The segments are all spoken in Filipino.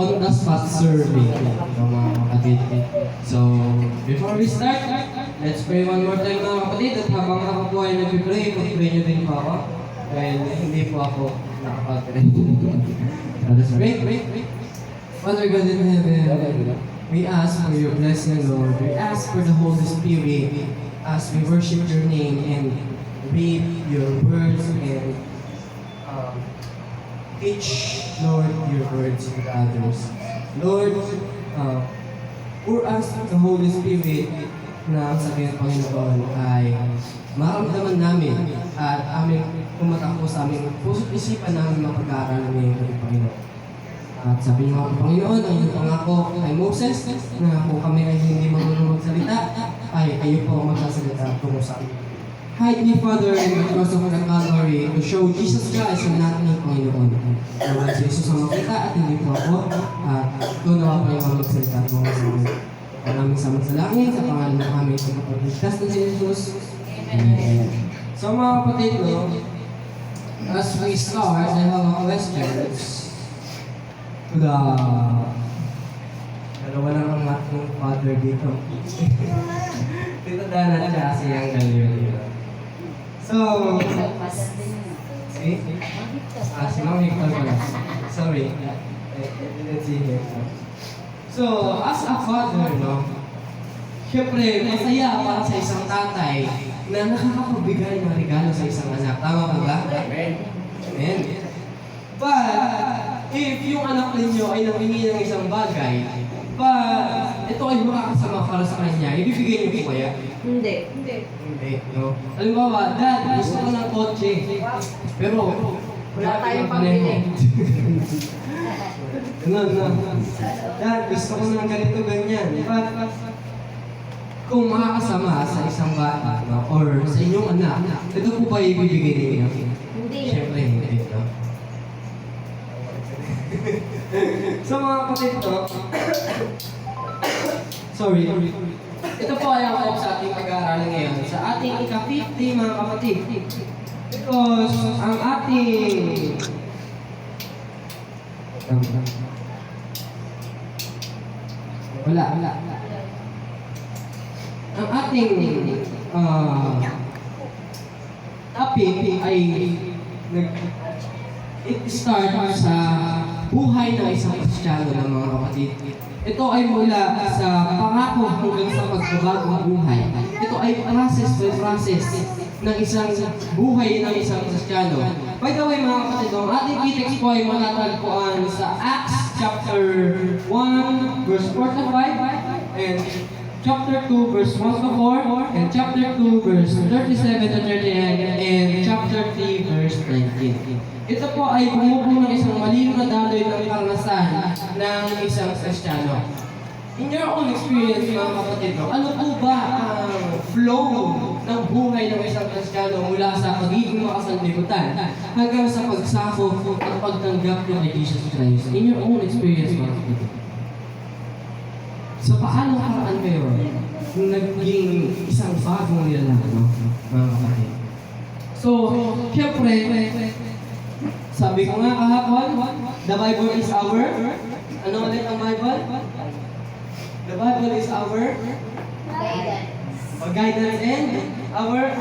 on-the-spot survey mga kapatid. So, before we start, let's pray one more time mga kapatid. At habang ako po ay nag-pray, pag-pray nyo din po ako. Dahil hindi po ako nakapag-pray. So, let's pray. Father God in heaven, we ask for your blessing, Lord. We ask for the Holy Spirit as we worship your name and read your words and teach, Lord, your words to others. Lord, pour us the Holy Spirit na ang sabi ng Panginoon ay maramdaman namin at aming tumatakbo sa aming puso't isipan namin mapag-aaralan ngayon ng Panginoon. At sabi niyo mga Panginoon, ang iyong pangako kay Moses na kung kami ay hindi marunong magsalita, ay kayo po ang magsasalita tungo sa amin. Hide me, Father, in the cross of the Calvary to show Jesus Christ ang natin ng Panginoon. Nawala si Jesus ang makita at hindi po ako. At ito nawa pa yung magsalita tungo sa amin. Maraming sama sa langit, sa pangalan ng aming tagapagligtas na si Jesus. Amen. So mga kapatid ko, as we start, I have a questions. Dalawa lang ang ating father dito. Dito dahan siya kasi ang galing. So, see? Si Ma'am Hector pala. Sorry. I didn't see him. So, as a father, no? Siyempre, masaya para sa isang tatay na nakakapagbigay ng regalo sa isang anak. Tama ba? Amen. Amen. But, if yung anak ninyo ay nanghingi ng isang bagay, ito ay makakasama para sa kanya, ibibigay niyo po kaya? Hindi. No? Halimbawa, Dad, gusto ko ng kotse. Pero, wala tayong pambili. Dad, gusto ko ng ganito, ganyan. Kung makakasama sa isang bata, no? Or sa inyong anak, ito po ba ibibigay ninyo? Hindi. Siyempre, hindi. No? So mga kapatid to, sorry, ito po ay ang sa ating pag-aaralan ngayon, sa ating ika-50 mga kapatid. Because ang ating wala. Ang ating topic ay it-start sa buhay ng isang Kristiyano ng mga kapatid. Ito ay mula sa pangako hanggang sa pagbabagong buhay. Ito ay process by process ng isang buhay ng isang Kristiyano. By the way mga kapatid, ang ating key-text po ay matatagpuan sa Acts chapter 1 verse 4 to 5 and chapter 2 verse 1 to 4 and chapter 2 verse 37 to 39 and chapter 3 verse 19. Ito po ay bumubuo ng isang malino na daloy ng karanasan ng isang Kristiyano. In your own experience, mga kapatid, ano po ba ang flow ng buhay ng isang Kristiyano mula sa pagiging makasanlibutan hanggang sa pagsako at pagtanggap niya kay Jesus Christ? In your own experience, mga kapatid. So, paano paraan kayo naging isang bagong nilalang, mga kapatid? So, syempre, sabi ko nga kahapon, the Bible is our, ano ulit ang Bible? The Bible is our guidance and our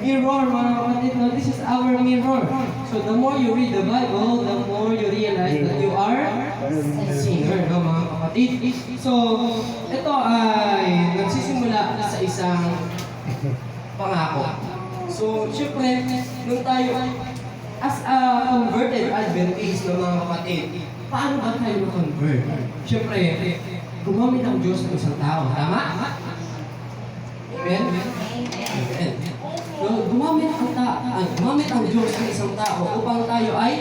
mirror, mga kapatid. No? This is our mirror. So the more you read the Bible, the more you realize that you are a sinner, no, mga kapatid. So, ito ay nagsisimula sa isang pangako. So, syempre, nung tayo ay as a converted Adventist ng mga kapatid, paano ba tayo ma-convert? Siyempre, gumamit ang Diyos ng isang tao. Tama? Amen? Amen. So, gumamit ang Diyos ng isang tao upang tayo ay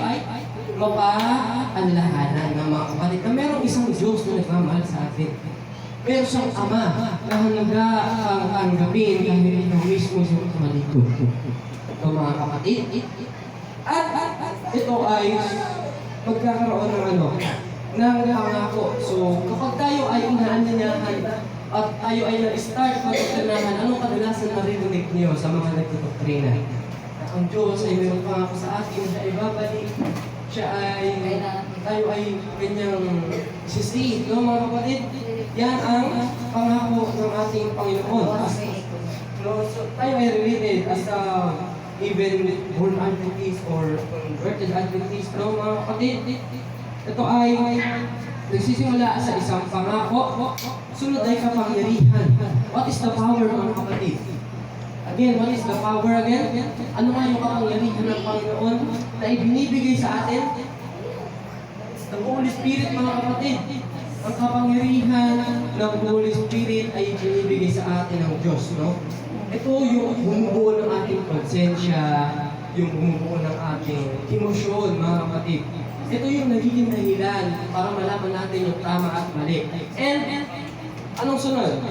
mapaanlahanan ng mga kapatid na merong isang Diyos na nagmamahal sa atin. Meron siyang Ama na hangga kang tanggapin kahit ikaw mismo siyang malikod. Ito mga kapatid. At ito ay magkakaroon ng ng pangako. So, kapag tayo ay inaanyayahan at tayo ay nag-start pagkakanahan, anong kadalasan maririnig niyo sa mga nagtutoktrina? Ang Diyos ay mayroong pangako sa atin, siya ay babalik, siya ay tayo ay ganyang isisi, no mga kapatid? Yan ang pangako ng ating Panginoon. So tayo ay related as a even born Adventist or converted Adventist, no mga kapatid? Ito ay nagsisimula sa isang pangako, sunod ay kapangyarihan. What is the power mga kapatid? Again, what is the power again? Ano nga yung kapangyarihan ng Panginoon na ibinibigay sa atin? The Holy Spirit mga kapatid. Ang kapangyarihan ng Holy Spirit ay ibinibigay sa atin ng Diyos, no? Ito yung bumubuo ng ating konsensya, yung bumubuo ng ating emosyon, mga kapatid. Ito yung nagiging dahilan para malaman natin yung tama at mali. And anong sunod?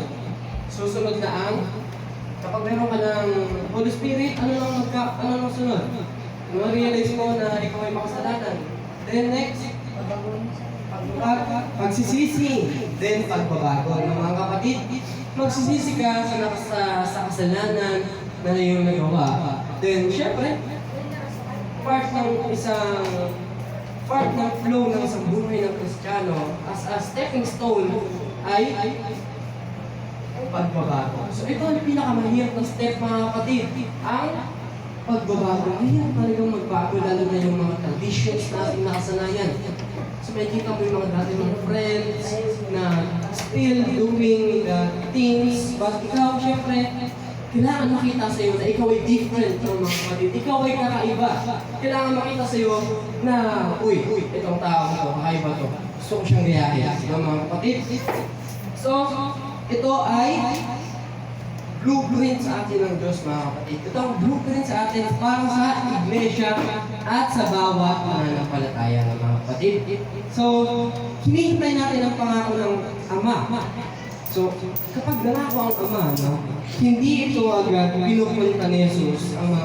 Susunod na ang kapag meron ka ng Holy Spirit, ano nang sunod? Ma-realize mo na ikaw ay makasalanan. Then next, pagsisisi. Then pagbabago. Mga kapatid, magsisisi ka sa kasalanan na iyong nagawa. Then, syempre, part ng flow ng isang buhay ng Kristiyano as a stepping stone ay pagbabago. So ito ang pinakamahirap na step mga kapatid. Ang pagbabago. Mahirap talagang magbago lalo na yung mga traditions natin nakasanayan. So may kita mo yung mga dati mga friends na still doing the things, but ikaw syempre kailangan makita sa iyo na ikaw ay different from mga kapatid. Ikaw ay kakaiba. Kailangan makita sa iyo na, uy, itong tao ko, kakaiba to. Gusto ko siyang gayahin. Diba mga kapatid? So, ito ay blueprint sa atin ng Diyos mga kapatid. Ito ang blueprint sa atin para sa iglesia at sa bawat mananampalataya ng mga kapatid. So, hinihintay natin ang pangako ng Ama. So, kapag nangako ang Ama, no, hindi ito agad pinupunta ni Jesus ang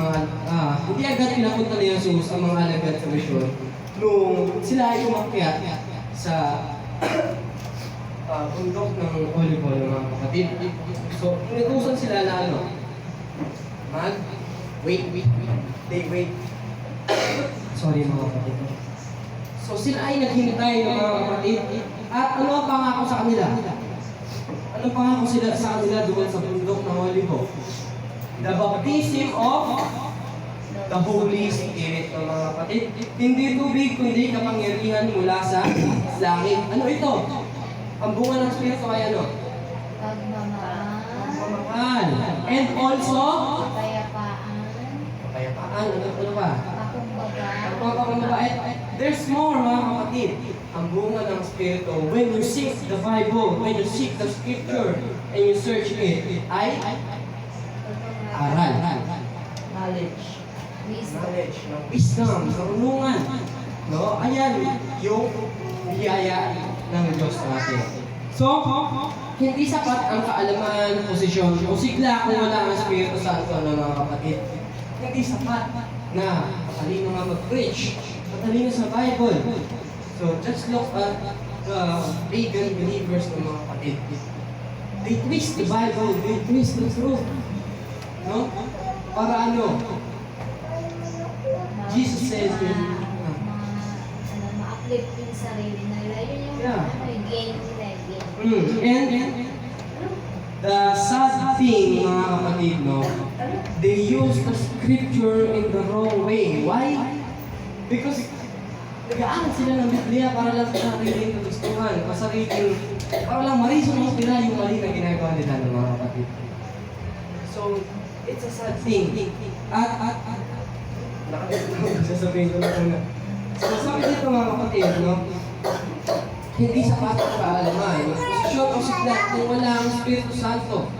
hindi agad pinapunta ni Jesus ang mga alagad sa misyon nung sila ay umakyat sa bundok ng Olivo ng mga kapatid. So, inutusan sila na wait. Sorry mga kapatid. So, sila ay naghintay ng mga kapatid. At ano ang pangako sa kanila? Ano pangako sila sa kanila doon sa bundok ng Olivo? The baptism of the Holy Spirit ng mga kapatid. Hindi tubig, kundi kapangyarihan mula sa langit. Ano ito? Ang bunga ng Espiritu ay ano? Pagmamahal. And also? Kapayapaan. Ano ba? Pagmamabait. There's more mga kapatid. Ang bunga ng Espiritu, when you seek the Bible, when you seek the Scripture, and you search it, ay aral. Knowledge. Wisdom, karunungan. No? Ayan yung biyaya ng Diyos natin. So, hindi sapat ang kaalaman, posisyon, o sigla kung wala ang Espiritu Santo ng mga kapatid. Hindi sapat na matalino nga mag-preach, matalino sa Bible. So, just look at the pagan believers ng mga kapatid. They twist the Bible, they twist the truth. No? Para ano? Jesus says, ma-uplift yung sarili nila. Yun yung gain nila. And the sad thing, mga kapatid, no? They use the scripture in the wrong way. Why? Because nag-aaral sila ng Biblia para lang sa sariling kagustuhan, para lang marison mo sila yung mali na ginagawa nila ng mga kapatid. So, it's a sad thing. At sasabihin ko na una. So, sabi dito mga kapatid, no? Hindi sapat ang kaalaman. Posisyon o sigla kung wala ang Espiritu Santo.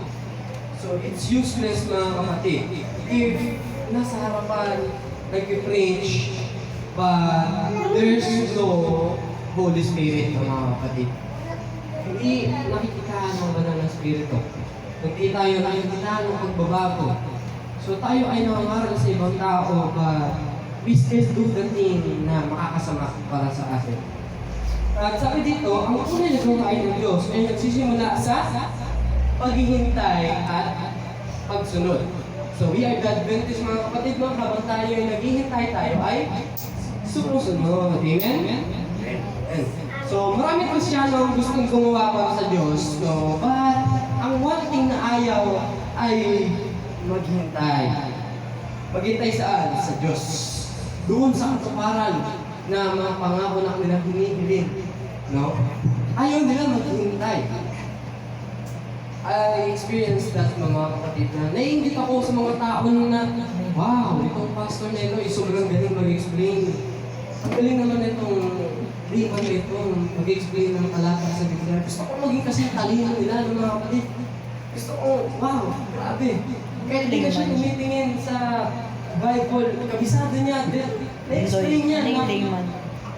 So, it's useless mga kapatid. If nasa harapan, nag-preach, but there's no Holy Spirit ng mga kapatid. Hindi nakikita ng banal na Espiritu. Hindi tayo nakikita ng pagbabago. So tayo ay nangangaral sa ibang tao, but we still do the thing na makakasama para sa atin. At sabi dito, ang tunay na gawain ng Diyos ay nagsisimula sa paghihintay at pagsunod. So we are the Adventist mga kapatid, habang tayo ay naghihintay tayo ay sumusunod. Amen? So, maraming Kristiyano ang gustong gumawa para sa Diyos, no? But, ang one thing na ayaw ay maghintay. Maghintay saan? Sa Diyos. Doon sa katuparan na mga pangako na kanilang hinihiling. No? Ayaw nila maghintay. I experienced that mga kapatid na naiingit ako sa mga tao na wow, itong pastor na ito ay sobrang galing mag-explain. Ang galing naman itong liman ito mag-explain ng talata sa Biblia. Gusto ko maging kasing talino nila ng mga kapatid. Gusto ko, wow, grabe. Kahit hindi ka siya tumitingin sa Bible, kabisado niya, na-explain niya.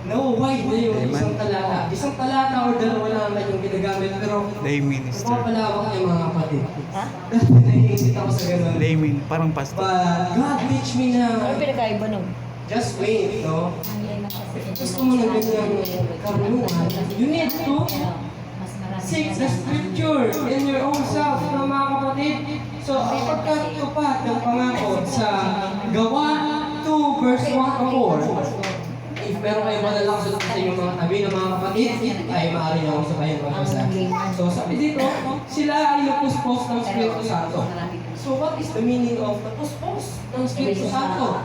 No, why na yung isang talata? Isang talata o dalawa lang yung ginagamit, pero Lay minister. mapapalawak niya mga kapatid. Ha? Dati naiingit ako sa ganun. Layman, parang pastor. But God teach me Ano na pinagkaiba nun? just wait, no? Ang lima kasi. Gusto mo ng ganyang karunungan. You need to seek the scripture in your own self, no, mga kapatid. So, ang pagkatupad ng pangako sa Gawa 2 verse 1 to 4, if meron kayong malalakas sa inyong mga tabi ng mga kapatid, ay maaari na akong sabayan magbasa. So, sabi dito, sila ay napuspos ng Espiritu Santo. So, what is the meaning of napuspos ng Espiritu Santo?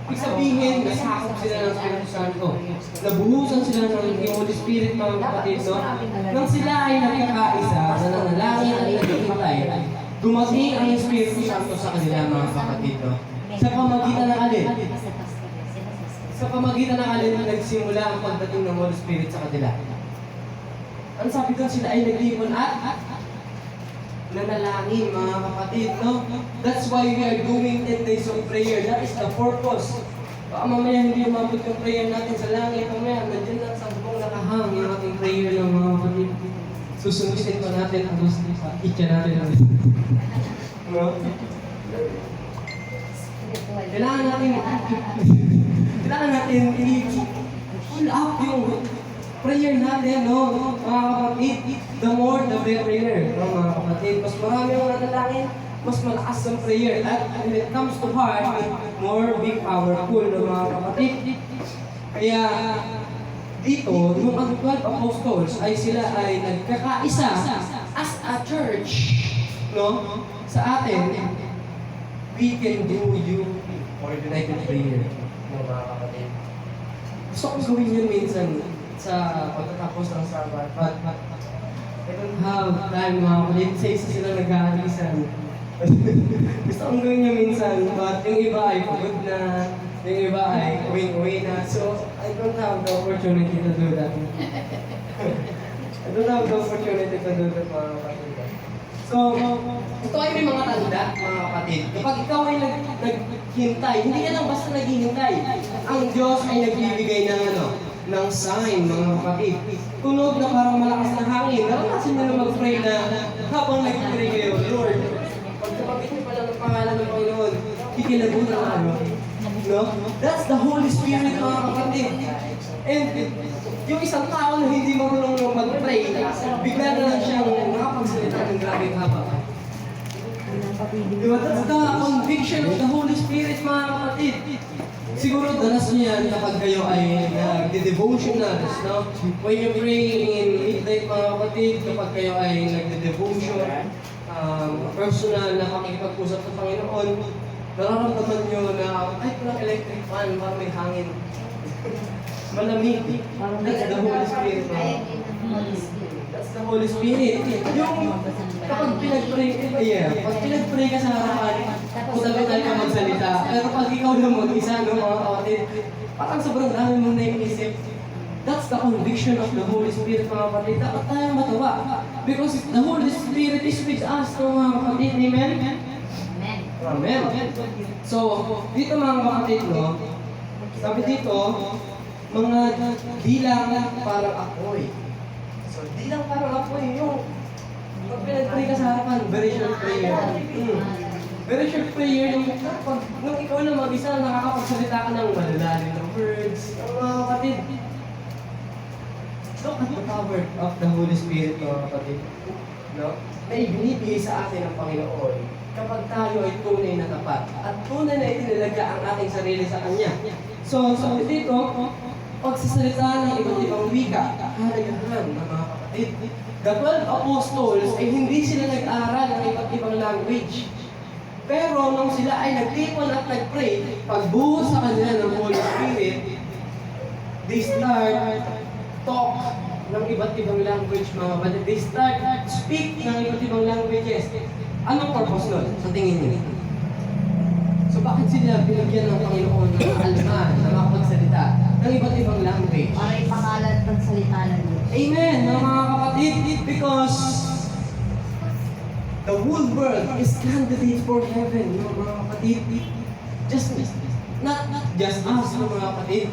Ibig sabihin, nasakop sila ng Espiritu Santo. Nabuhusan sila ng Holy Spirit, mga kapatid, no? Nang sila ay nagkakaisa, nananalangin at nagkakatay, dumating ang Espiritu Santo sa kanila, mga kapatid, no? Sa pamagitan ng alin? Sa pamagitan ng alin na nagsimula ang pagdating ng Holy Spirit sa kanila. Ang sabi doon, sila ay naglipon at nanalangin, mga kapatid, no? That's why we are doing 10 days of prayer. That is the purpose. Baka mamaya hindi umabot yung prayer natin sa langit. Mamaya, nandiyan lang sa bukong nakahang yung ating prayer ng mga kapatid. Susundusin pa natin ang gusto sa itcha natin. No? Kailangan natin i-pull up yung prayer natin, no? Mga kapatid, the more the better, no, mga kapatid. Mas marami ang nanalangin, mas malakas ang prayer. At when it comes to heart, more big powerful, no, mga kapatid. Kaya, dito, yung ang 12 apostles ay sila ay nagkakaisa as a church, no? Sa atin, we can do you or united prayer, no, mga kapatid. Gusto kong gawin yun minsan sa pagtatapos ng Sabbath, but I don't have time, mga kapatid. Sa isa sila nag-aalisan. Gusto kong gawin yun minsan, but yung iba ay pagod na, yung iba ay uwi na. So, I don't have the opportunity to do that. I don't have the opportunity to do that, mga kapatid. So, ito ay may mga tanda, mga kapatid. Kapag ikaw ay naghintay, hindi ka lang basta naghihintay. Ang Diyos ay nagbibigay ng ng sign, mga kapatid. Tunog na parang malakas na hangin. Naranasan nyo na mag-pray na habang nag-pray kayo, Lord, pagkapagit niyo pala ng pangalan ng Panginoon, kikilabutan na ano. No? That's the Holy Spirit, mga kapatid. And yung isang tao na hindi marunong mag-pray, bigla na lang siyang nakapagsalita ng grabing haba. Diba? That's the conviction of the Holy Spirit, mga kapatid. Siguro danas niyo yan kapag kayo ay nagde-devotionals, no? When you pray in midnight, mga kapatid, kapag kayo ay nagde-devotion, personal na makikipag-usap sa Panginoon, nararamdaman niyo na kahit walang electric fan, parang may hangin. Malamig. That's the Holy Spirit. That's the Holy Spirit. Yung kapag pinag-pray, pag pinag-pray ka sa harapan, kutabitan ka magsalita. Pero pag ikaw lang mag-isa, no, mga kapatid, parang sobrang dami mong naiisip. That's the conviction of the Holy Spirit, mga kapatid. Dapat tayong matawa. Because the Holy Spirit is with us, no, mga kapatid. Amen? Amen. So, dito mga kapatid, no, sabi dito, mga dilang parang apoy. So, dilang parang apoy yung pag pinag-pray ka sa harapan, very short prayer. Very short prayer yung pag nung ikaw na mag-isa, nakakapagsalita ka ng malalalim ng words. Ang mga kapatid, look at the power of the Holy Spirit, mga kapatid. No? Na ibinibigay sa atin ng Panginoon kapag tayo ay tunay na tapat at tunay na itinalaga ang ating sarili sa Kanya. So, sabi dito, pagsasalita ng iba't ibang wika, kahalagahan ng mga kapatid. The 12 apostles ay hindi sila nag-aral ng iba't ibang language. Pero nung sila ay nagtipon at nag-pray, pagbuhos sa kanila ng Holy Spirit, they start talk ng iba't ibang language, mga kapatid. They start speak ng iba't ibang languages. Anong purpose nun sa tingin niyo? So bakit sila binigyan ng Panginoon ng kaalaman na makapagsalita ng iba't ibang language? Para ipangalan ng salita ng Diyos. Amen, mga kapatid, because the whole world is candidate for heaven, mga kapatid. Not just us, mga kapatid.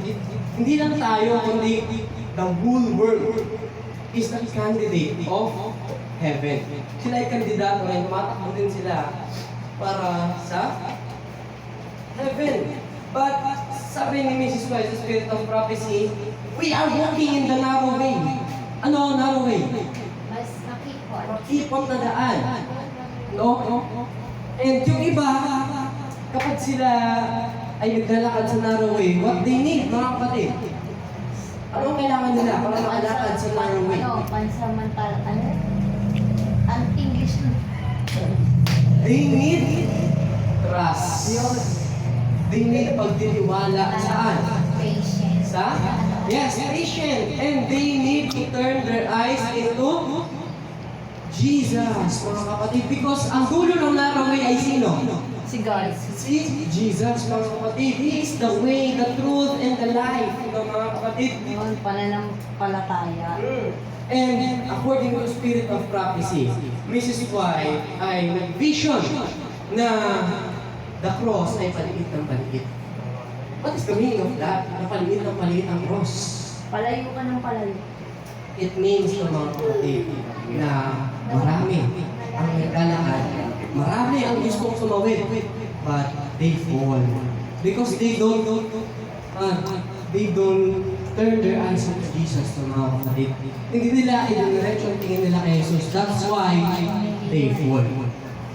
Hindi lang tayo, kundi the whole world is the candidate of heaven. Sila ay kandidato ngayon, tumatakbo din sila para sa heaven. But sabi ni Mrs. White sa Spirit of Prophecy, we are walking in the narrow way. Ano ang narrow way? Mas makipot. Makipot na daan. No? And yung iba, kapag sila ay naglalakad sa narrow way, what they need, mga kapatid? Ano ang kailangan nila para makalakad sa narrow way? Pansamantala, ang English na. They need trust. They need pagtitiwala saan? Patience. Sa? Yes, patient. And they need to turn their eyes into Jesus, mga kapatid. Because ang dulo ng narrow way ay sino? Si God. Si Jesus, mga kapatid. He is the way, the truth, and the life, mga kapatid. Yun, pananampalataya. And according to the Spirit of Prophecy, Mrs. Y ay nag-vision na the cross ay paliit ng paliit. What is the meaning of that? Na paliit ng paliit ang cross? Palayo ka ng palayo. It means to mga kapatid na marami ang naglalakad. Marami ang gustong sumawid, but they fall. Because they don't turn their eyes on Jesus, to mga kapatid. Hindi nila idiniretso ang tingin nila kay Jesus. That's why they fall.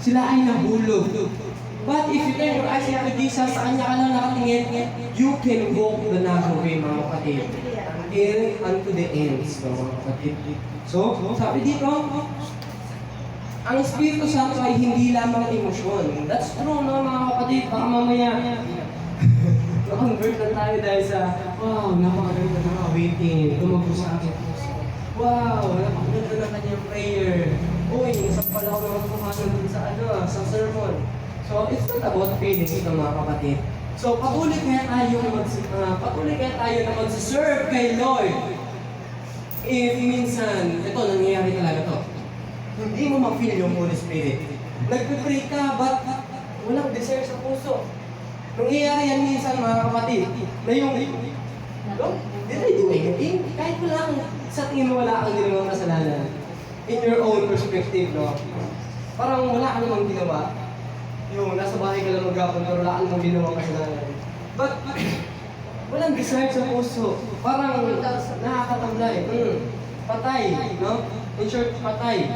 Sila ay nahulog. But if you turn your eyes into Jesus, sa Kanya ka lang nakatingin, you can walk the narrow way, mga kapatid. Unto the ends, mga kapatid. So, sabi dito, ang Espiritu Santo ay hindi lamang emosyon. That's true, no, mga kapatid. Baka mamaya, na-convert lang tayo dahil sa, wow, napakaganda ng awakening. Tumago sa akin. Wow, napakaganda ng kanyang prayer. Uy, nasapal ako ng kumahan dun sa sermon. So, it's not about feelings ito, mga kapatid. So, patuloy kaya tayo na mag-serve kay Lord. If minsan, ito, nangyayari talaga to. Hindi mo ma-feel yung Holy Spirit. Nagpipray ka, but walang desire sa puso. Nangyayari yan minsan, mga kapatid, na yung, did I do anything? Kahit wala kang, sa tingin mo wala kang ginawang kasalanan. In your own perspective, no? Parang wala ka namang ginawa. Yung nasa bahay ka lang maghapon, pero wala ka namang ginawang kasalanan. But, walang desire sa puso. Parang nakakatamlay. Patay, no? In short, patay.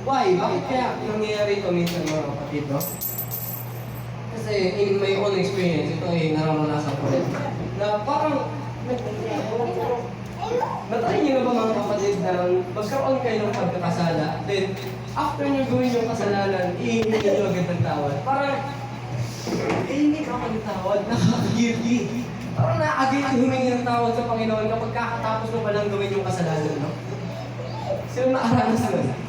Why? Bakit kaya nangyayari ito minsan, mga kapatid, no? Kasi in my own experience, ito ay nararanasan ko rin. Na parang, natry niyo na ba, mga kapatid, na magkaroon kayo ng pagkakasala, then after nyo gawin yung kasalanan, ihingi nyo agad ng tawad. Parang, hindi ka magtawad, nakaka-guilty. Parang nakaka-guilty humingi ng tawad sa Panginoon kapag kakatapos mo palang gawin yung kasalanan, no? Sino nakaranas nun?